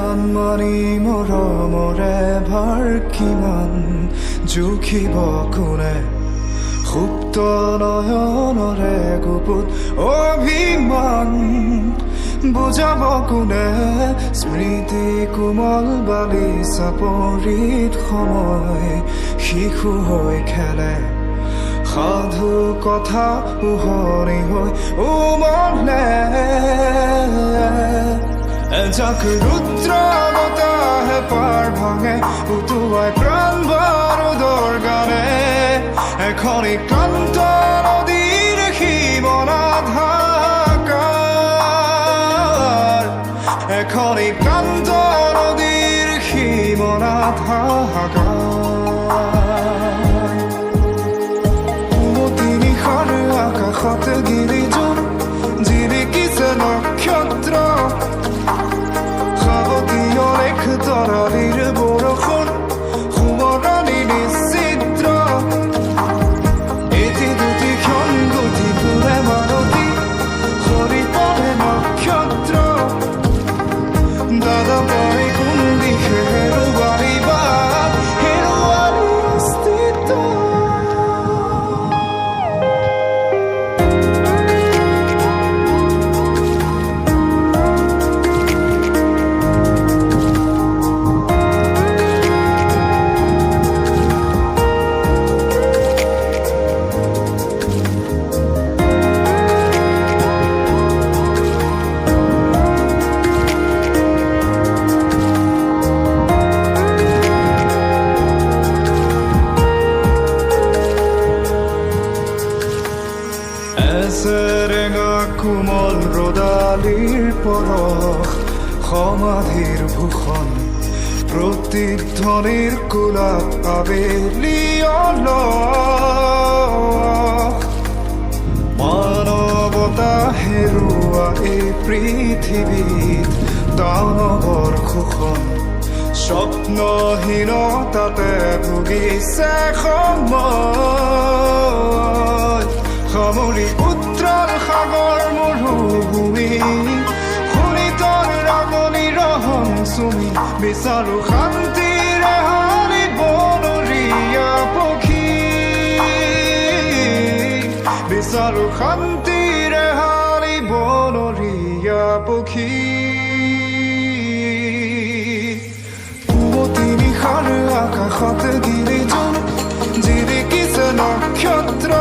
간만이 মৰমৰে ভাৰ কিমান জুখিব কোনে সুপ্ত নয়নৰে গুপুত অভিমান বুজাব কোনে স্মৃতি কোমল বালিচা পৰিত সময় শিশু হৈ খেলে সাধু কথা উহৰি হৈ উমলে এজাক ৰুদ্ৰ বতাহে পাৰ ভাঙে উটুৱাই প্ৰাণ বাৰুদৰ গানে এখনি ক্লান্ত নদীৰ সীমনাধাকাৰ এখনি ক্লান্ত নদীৰ সীমনাধাকাৰ উমতি নিশাৰ আকাশত গিৰিজোৰ জিলিকিছে নক্ষত্ৰ তৰালিৰ বৰষুণ সোমৰণি নিশ্চিদ্ৰ এটি দুটি ক্ষণ গতি ফুৰে মানতী সৰি পৰে নক্ষত্ৰ দাদা পাই কোন দিশে হেৰুৱালি বাট হেৰুৱালি অস্তিত্ব এছেৰেঙা কোমল ৰদালিৰ পৰশ সমাধিৰ ভূষণ প্ৰতিধ্বনিৰ কোলাপ আবেলি অলস মানৱতা হেৰুৱা এই পৃথিৱীত দানৱৰ শোষণ স্বপ্নহীনতাতে ভুগিছে সময় সামৰি উত্তৰ সাগৰ মৰুভূমি শুনিতৰ ৰাগনি ৰহন চুমি বিচাৰো শান্তিৰে হাৰি বনৰীয়া পক্ষী বিচাৰো শান্তিৰে হাৰি বনৰীয়া পক্ষী উমতি নিশাৰ আকাশত গিৰিজোৰ জিলিকিছে নক্ষত্ৰ